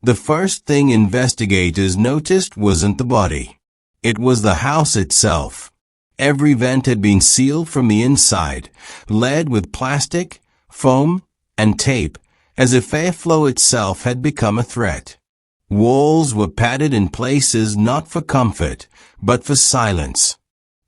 The first thing investigators noticed wasn't the body. It was the house itself. Every vent had been sealed from the inside, lead with plastic, foam, and tape, as if airflow itself had become a threat. Walls were padded in places not for comfort, but for silence.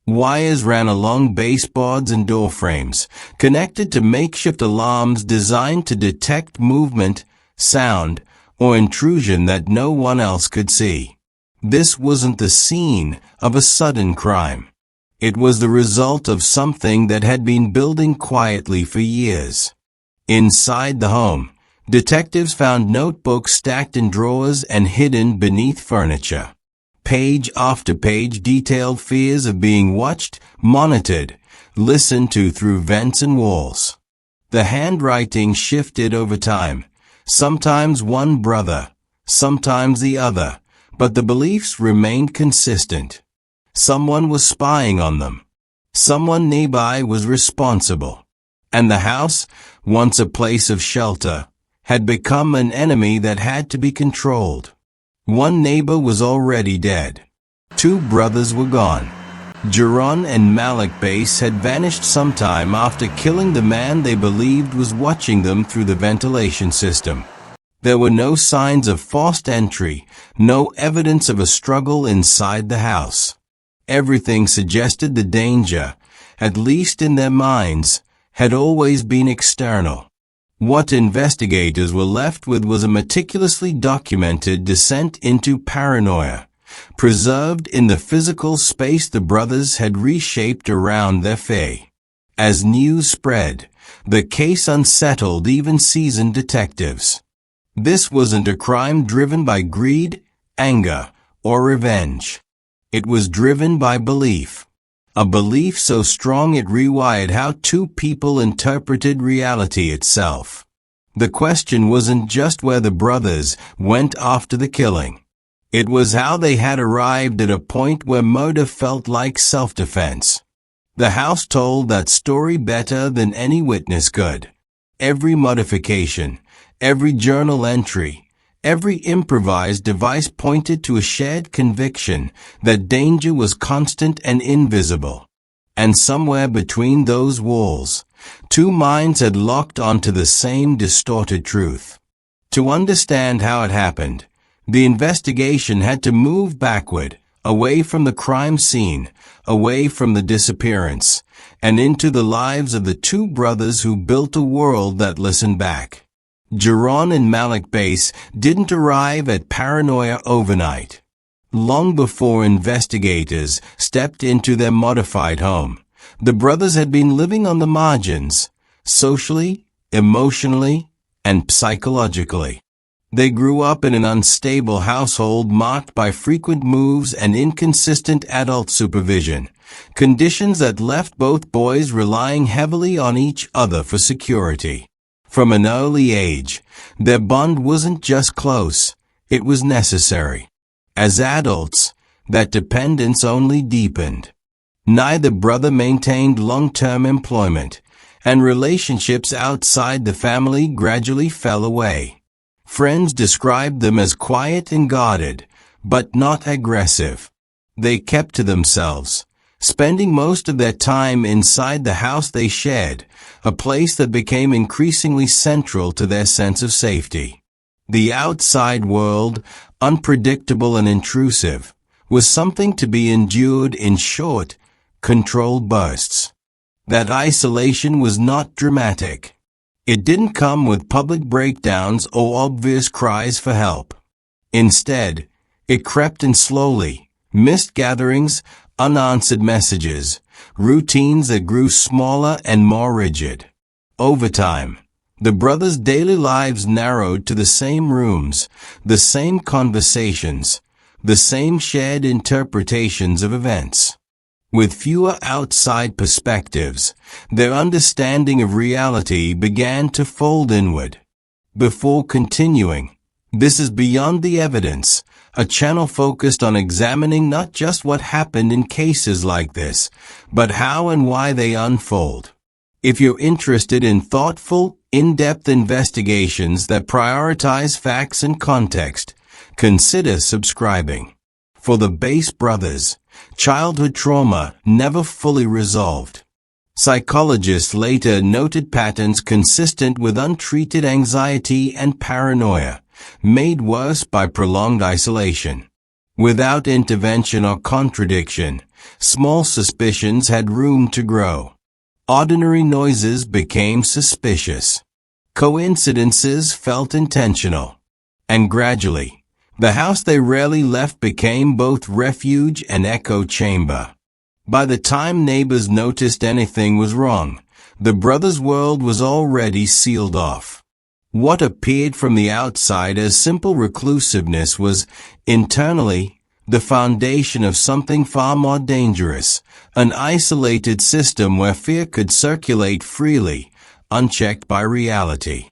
Wires ran along baseboards and door frames, connected to makeshift alarms designed to detect movement, sound, or intrusion that no one else could see. This wasn't the scene of a sudden crime. It was the result of something that had been building quietly for years. Inside the home, detectives found notebooks stacked in drawers and hidden beneath furniture. Page after page detailed fears of being watched, monitored, listened to through vents and walls. The handwriting shifted over time, sometimes one brother, sometimes the other, but the beliefs remained consistent. Someone was spying on them. Someone nearby was responsible. And the house, once a place of shelter, had become an enemy that had to be controlled. One neighbor was already dead. 2 brothers were gone. Jaron and Malik Base had vanished sometime after killing the man they believed was watching them through the ventilation system. There were no signs of forced entry, no evidence of a struggle inside the house. Everything suggested the danger, at least in their minds, had always been external. What investigators were left with was a meticulously documented descent into paranoia, preserved in the physical space the brothers had reshaped around their fear. As news spread, the case unsettled even seasoned detectives. This wasn't a crime driven by greed, anger, or revenge. It was driven by belief. A belief so strong it rewired how 2 people interpreted reality itself. The question wasn't just where the brothers went after the killing. It was how they had arrived at a point where murder felt like self-defense. The house told that story better than any witness could. Every modification, every journal entry, every improvised device pointed to a shared conviction that danger was constant and invisible. And somewhere between those walls, 2 minds had locked onto the same distorted truth. To understand how it happened, the investigation had to move backward, away from the crime scene, away from the disappearance, and into the lives of the 2 brothers who built a world that listened back. Jaron and Malik Base didn't arrive at Paranoia overnight. Long before investigators stepped into their modified home, the brothers had been living on the margins, socially, emotionally, and psychologically. They grew up in an unstable household marked by frequent moves and inconsistent adult supervision, conditions that left both boys relying heavily on each other for security. From an early age, their bond wasn't just close, it was necessary. As adults, that dependence only deepened. Neither brother maintained long-term employment, and relationships outside the family gradually fell away. Friends described them as quiet and guarded, but not aggressive. They kept to themselves, spending most of their time inside the house they shared, a place that became increasingly central to their sense of safety. The outside world, unpredictable and intrusive, was something to be endured in short, controlled bursts. That isolation was not dramatic. It didn't come with public breakdowns or obvious cries for help. Instead, it crept in slowly, missed gatherings, unanswered messages, routines that grew smaller and more rigid. Over time, the brothers' daily lives narrowed to the same rooms, the same conversations, the same shared interpretations of events. With fewer outside perspectives, their understanding of reality began to fold inward. Before continuing, this is Beyond the Evidence, a channel focused on examining not just what happened in cases like this, but how and why they unfold. If you're interested in thoughtful, in-depth investigations that prioritize facts and context, consider subscribing. For the Bass Brothers, childhood trauma never fully resolved. Psychologists later noted patterns consistent with untreated anxiety and paranoia, made worse by prolonged isolation. Without intervention or contradiction, small suspicions had room to grow. Ordinary noises became suspicious. Coincidences felt intentional. And gradually, the house they rarely left became both refuge and echo chamber. By the time neighbors noticed anything was wrong, the brothers' world was already sealed off. What appeared from the outside as simple reclusiveness was, internally, the foundation of something far more dangerous, an isolated system where fear could circulate freely, unchecked by reality.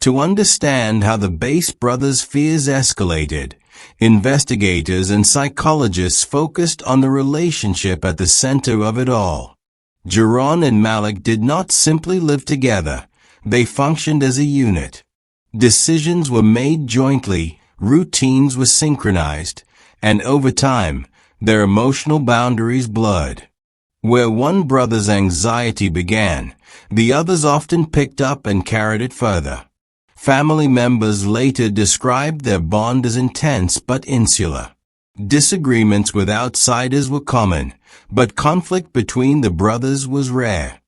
To understand how the Bass Brothers' fears escalated, investigators and psychologists focused on the relationship at the center of it all. Jaron and Malik did not simply live together, they functioned as a unit. Decisions were made jointly, routines were synchronized, and over time, their emotional boundaries blurred. Where one brother's anxiety began, the others often picked up and carried it further. Family members later described their bond as intense but insular. Disagreements with outsiders were common, but conflict between the brothers was rare.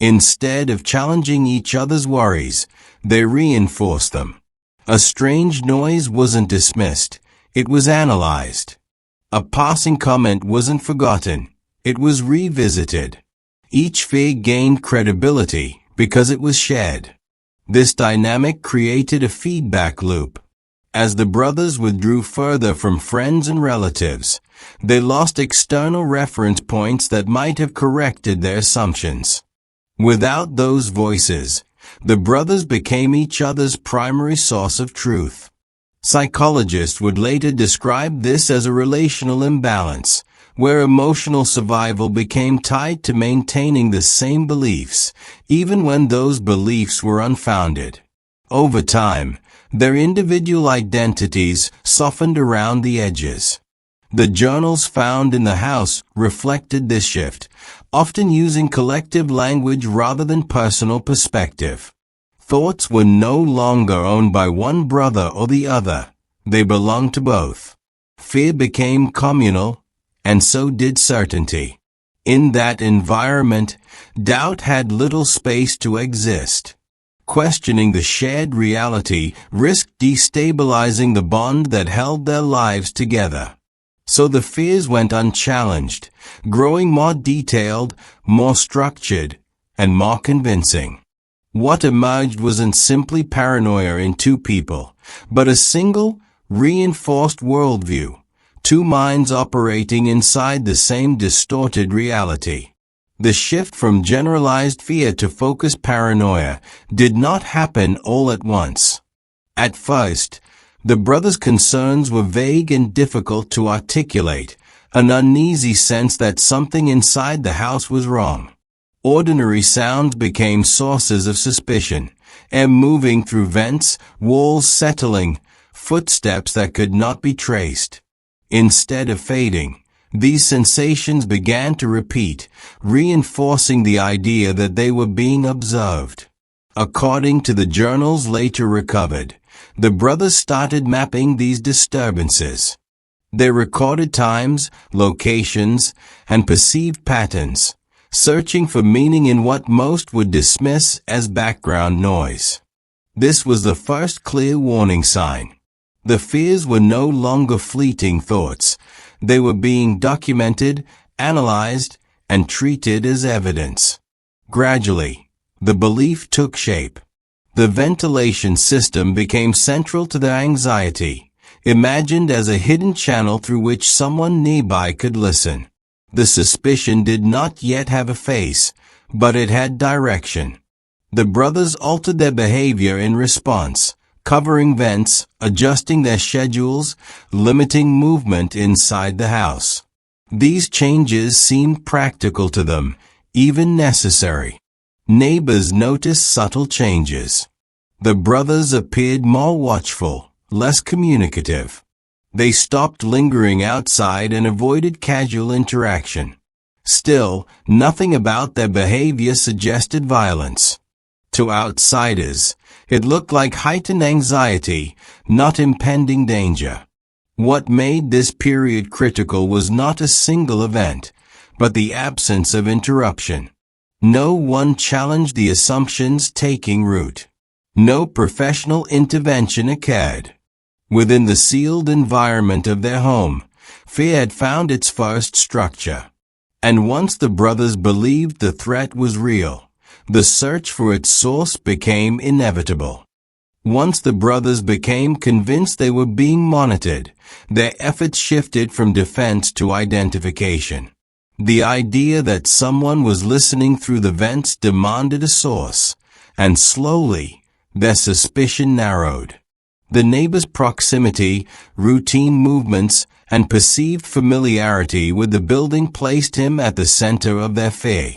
Instead of challenging each other's worries, they reinforced them. A strange noise wasn't dismissed, it was analyzed. A passing comment wasn't forgotten, it was revisited. Each fear gained credibility because it was shared. This dynamic created a feedback loop. As the brothers withdrew further from friends and relatives, they lost external reference points that might have corrected their assumptions. Without those voices, the brothers became each other's primary source of truth. Psychologists would later describe this as a relational imbalance, where emotional survival became tied to maintaining the same beliefs, even when those beliefs were unfounded. Over time, their individual identities softened around the edges. The journals found in the house reflected this shift, often using collective language rather than personal perspective. Thoughts were no longer owned by one brother or the other, they belonged to both. Fear became communal, and so did certainty. In that environment, doubt had little space to exist. Questioning the shared reality risked destabilizing the bond that held their lives together. So the fears went unchallenged, growing more detailed, more structured, and more convincing. What emerged wasn't simply paranoia in two people, but a single, reinforced worldview. Two minds operating inside the same distorted reality. The shift from generalized fear to focused paranoia did not happen all at once. At first, the brothers' concerns were vague and difficult to articulate, an uneasy sense that something inside the house was wrong. Ordinary sounds became sources of suspicion, air moving through vents, walls settling, footsteps that could not be traced. Instead of fading, these sensations began to repeat, reinforcing the idea that they were being observed. According to the journals later recovered, the brothers started mapping these disturbances. They recorded times, locations, and perceived patterns, searching for meaning in what most would dismiss as background noise. This was the first clear warning sign. The fears were no longer fleeting thoughts. They were being documented, analyzed, and treated as evidence. Gradually, the belief took shape. The ventilation system became central to their anxiety, imagined as a hidden channel through which someone nearby could listen. The suspicion did not yet have a face, but it had direction. The brothers altered their behavior in response, covering vents, adjusting their schedules, limiting movement inside the house. These changes seemed practical to them, even necessary. Neighbors noticed subtle changes. The brothers appeared more watchful, less communicative. They stopped lingering outside and avoided casual interaction. Still, nothing about their behavior suggested violence. To outsiders, it looked like heightened anxiety, not impending danger. What made this period critical was not a single event, but the absence of interruption. No one challenged the assumptions taking root. No professional intervention occurred. Within the sealed environment of their home, fear had found its first structure. And once the brothers believed the threat was real, the search for its source became inevitable. Once the brothers became convinced they were being monitored, their efforts shifted from defense to identification. The idea that someone was listening through the vents demanded a source, and slowly, their suspicion narrowed. The neighbor's proximity, routine movements, and perceived familiarity with the building placed him at the center of their fear.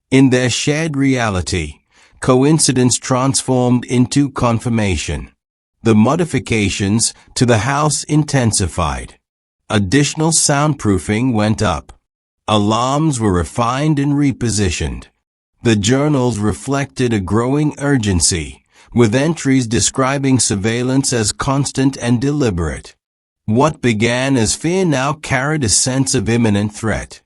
In their shared reality, coincidence transformed into confirmation. The modifications to the house intensified. Additional soundproofing went up. Alarms were refined and repositioned. The journals reflected a growing urgency, with entries describing surveillance as constant and deliberate. What began as fear now carried a sense of imminent threat.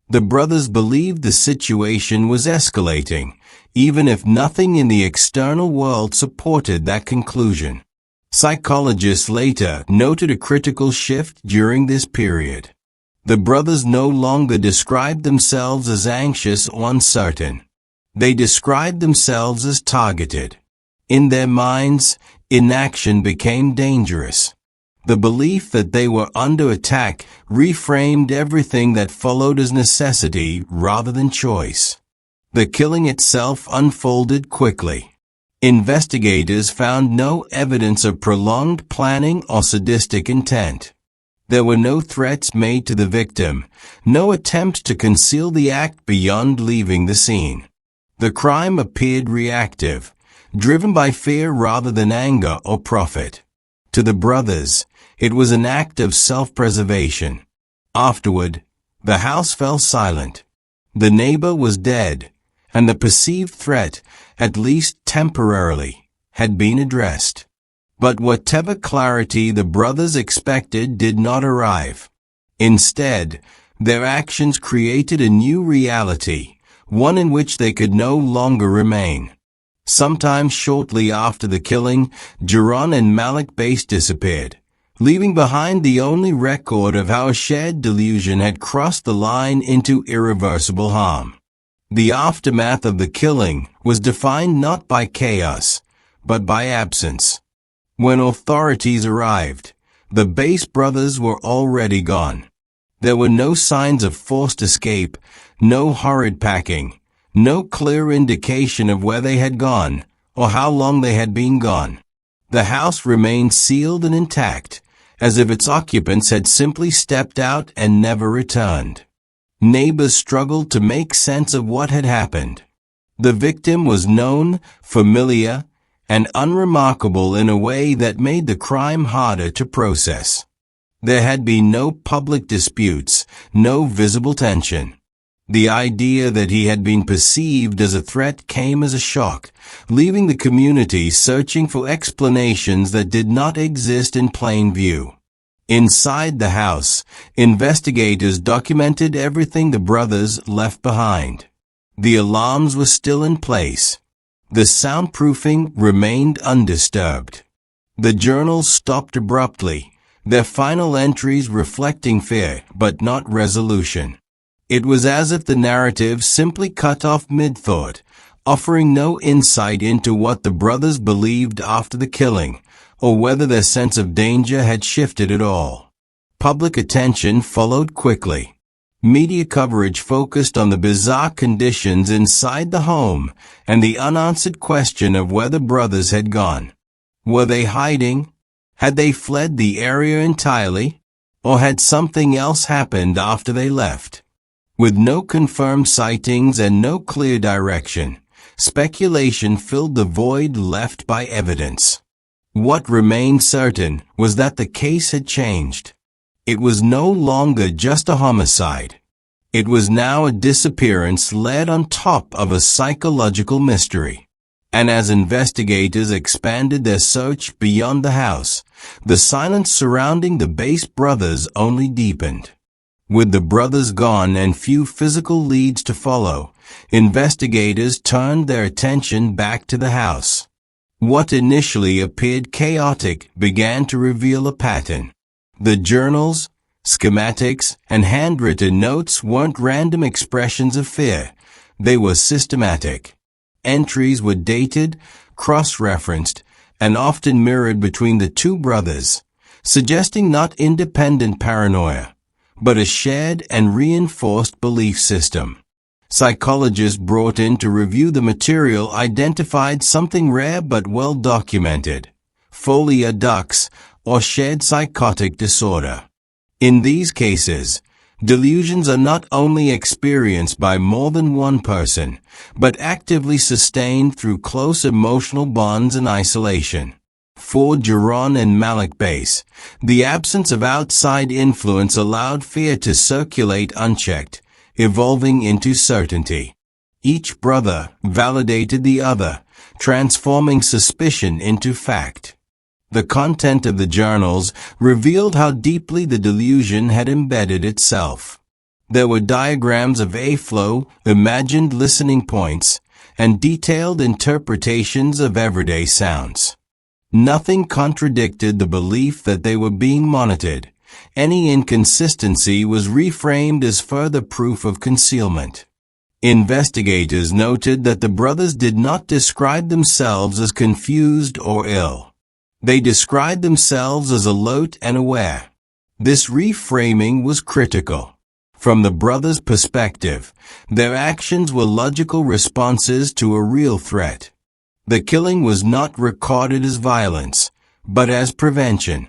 The brothers believed the situation was escalating, even if nothing in the external world supported that conclusion. Psychologists later noted a critical shift during this period. The brothers no longer described themselves as anxious or uncertain. They described themselves as targeted. In their minds, inaction became dangerous. The belief that they were under attack reframed everything that followed as necessity rather than choice. The killing itself unfolded quickly. Investigators found no evidence of prolonged planning or sadistic intent. There were no threats made to the victim, no attempt to conceal the act beyond leaving the scene. The crime appeared reactive, driven by fear rather than anger or profit. To the brothers, it was an act of self-preservation. Afterward, the house fell silent. The neighbor was dead, and the perceived threat, at least temporarily, had been addressed. But whatever clarity the brothers expected did not arrive. Instead, their actions created a new reality, one in which they could no longer remain. Sometime shortly after the killing, Jaron and Malik Base disappeared, leaving behind the only record of how a shared delusion had crossed the line into irreversible harm. The aftermath of the killing was defined not by chaos, but by absence. When authorities arrived, the Base brothers were already gone. There were no signs of forced escape, no hurried packing, no clear indication of where they had gone or how long they had been gone. The house remained sealed and intact, as if its occupants had simply stepped out and never returned. Neighbors struggled to make sense of what had happened. The victim was known, familiar, and unremarkable in a way that made the crime harder to process. There had been no public disputes, no visible tension. The idea that he had been perceived as a threat came as a shock, leaving the community searching for explanations that did not exist in plain view. Inside the house, investigators documented everything the brothers left behind. The alarms were still in place. The soundproofing remained undisturbed. The journals stopped abruptly, their final entries reflecting fear but not resolution. It was as if the narrative simply cut off mid-thought, offering no insight into what the brothers believed after the killing, or whether their sense of danger had shifted at all. Public attention followed quickly. Media coverage focused on the bizarre conditions inside the home and the unanswered question of where the brothers had gone. Were they hiding? Had they fled the area entirely? Or had something else happened after they left? With no confirmed sightings and no clear direction, Speculation filled the void left by evidence. What remained certain was that the case had changed. It was no longer just a homicide. It was now a disappearance laid on top of a psychological mystery. And as investigators expanded their search beyond the house, the silence surrounding the Bass brothers only deepened. With the brothers gone and few physical leads to follow, investigators turned their attention back to the house. What initially appeared chaotic began to reveal a pattern. The journals, schematics, and handwritten notes weren't random expressions of fear. They were systematic. Entries were dated, cross-referenced, and often mirrored between the two brothers, suggesting not independent paranoia, but a shared and reinforced belief system. Psychologists brought in to review the material identified something rare but well documented: folia dux, or shared psychotic disorder. In these cases, delusions are not only experienced by more than one person, but actively sustained through close emotional bonds and isolation. For Jaron and Malik Bass, the absence of outside influence allowed fear to circulate unchecked, evolving into certainty. Each brother validated the other, transforming suspicion into fact. The content of the journals revealed how deeply the delusion had embedded itself. There were diagrams of A-flow, imagined listening points, and detailed interpretations of everyday sounds. Nothing contradicted the belief that they were being monitored. Any inconsistency was reframed as further proof of concealment. Investigators noted that the brothers did not describe themselves as confused or ill. They described themselves as alert and aware. This reframing was critical. From the brothers' perspective, their actions were logical responses to a real threat. The killing was not recorded as violence, but as prevention.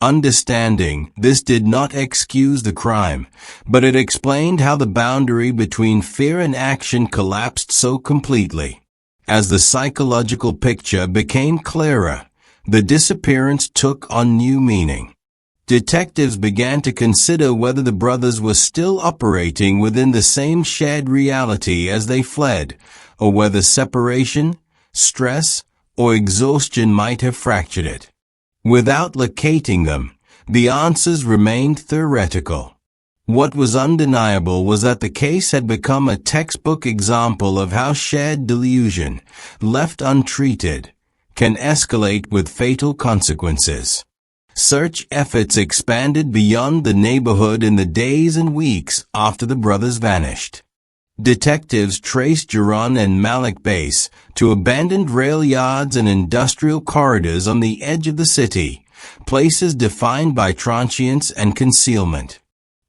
Understanding this did not excuse the crime, but it explained how the boundary between fear and action collapsed so completely. As the psychological picture became clearer, the disappearance took on new meaning. Detectives began to consider whether the brothers were still operating within the same shared reality as they fled, or whether separation, stress, or exhaustion might have fractured it. Without locating them, the answers remained theoretical. What was undeniable was that the case had become a textbook example of how shared delusion, left untreated, can escalate with fatal consequences. Search efforts expanded beyond the neighborhood in the days and weeks after the brothers vanished. Detectives traced Jaron and Malik Bass to abandoned rail yards and industrial corridors on the edge of the city, places defined by transience and concealment.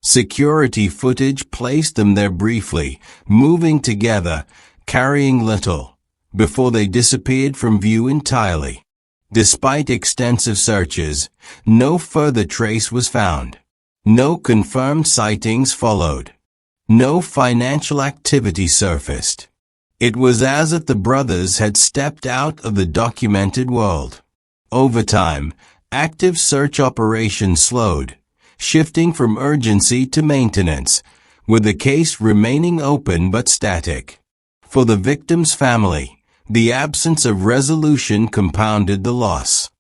Security footage placed them there briefly, moving together, carrying little, before they disappeared from view entirely. Despite extensive searches, no further trace was found. No confirmed sightings followed. No financial activity surfaced. It was as if the brothers had stepped out of the documented world. Over time, active search operations slowed, shifting from urgency to maintenance, with the case remaining open but static. For the victim's family, the absence of resolution compounded the loss.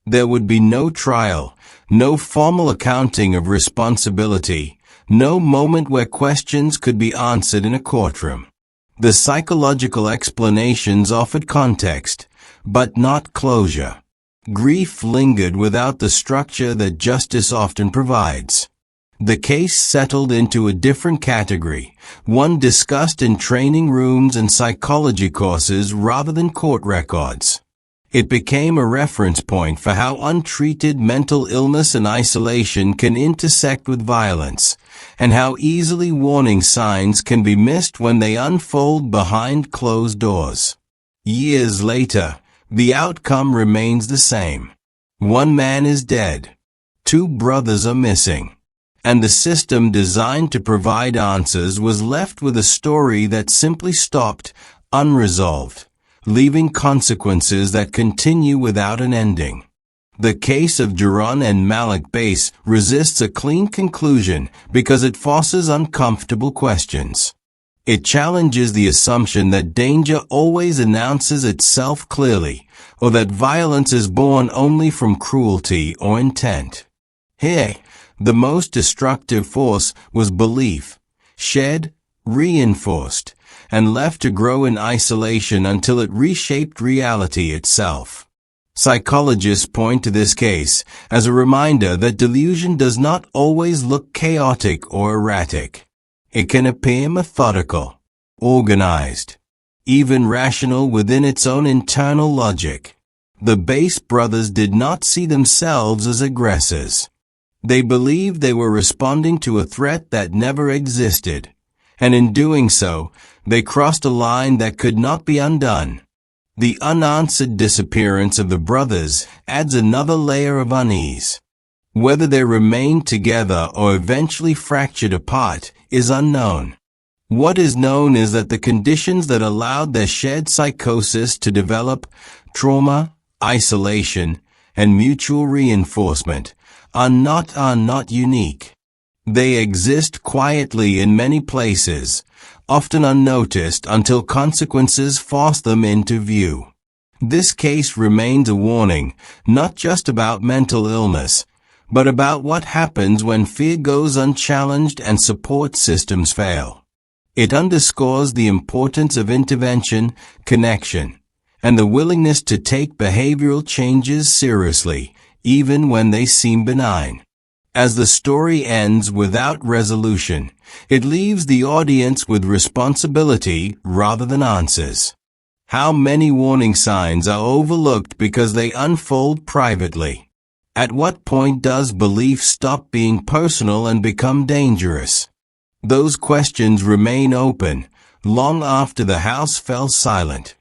There would be no trial, no formal accounting of responsibility, no moment where questions could be answered in a courtroom. The psychological explanations offered context, but not closure. Grief lingered without the structure that justice often provides. The case settled into a different category, one discussed in training rooms and psychology courses rather than court records. It became a reference point for how untreated mental illness and isolation can intersect with violence, and how easily warning signs can be missed when they unfold behind closed doors. Years later, the outcome remains the same. One man is dead. Two brothers are missing. And the system designed to provide answers was left with a story that simply stopped, unresolved, leaving consequences that continue without an ending. The case of Jaron and Malik Base resists a clean conclusion because it forces uncomfortable questions. It challenges the assumption that danger always announces itself clearly, or that violence is born only from cruelty or intent. Here, the most destructive force was belief, shed, reinforced, and left to grow in isolation until it reshaped reality itself. Psychologists point to this case as a reminder that delusion does not always look chaotic or erratic. It can appear methodical, organized, even rational within its own internal logic. The Base brothers did not see themselves as aggressors. They believed they were responding to a threat that never existed, and in doing so, they crossed a line that could not be undone. The unanswered disappearance of the brothers adds another layer of unease. Whether they remained together or eventually fractured apart is unknown. What is known is that the conditions that allowed their shared psychosis to develop, trauma, isolation, and mutual reinforcement, are not unique. They exist quietly in many places, often unnoticed until consequences force them into view. This case remains a warning, not just about mental illness, but about what happens when fear goes unchallenged and support systems fail. It underscores the importance of intervention, connection, and the willingness to take behavioral changes seriously, even when they seem benign. As the story ends without resolution, it leaves the audience with responsibility rather than answers. How many warning signs are overlooked because they unfold privately? At what point does belief stop being personal and become dangerous? Those questions remain open long after the house fell silent.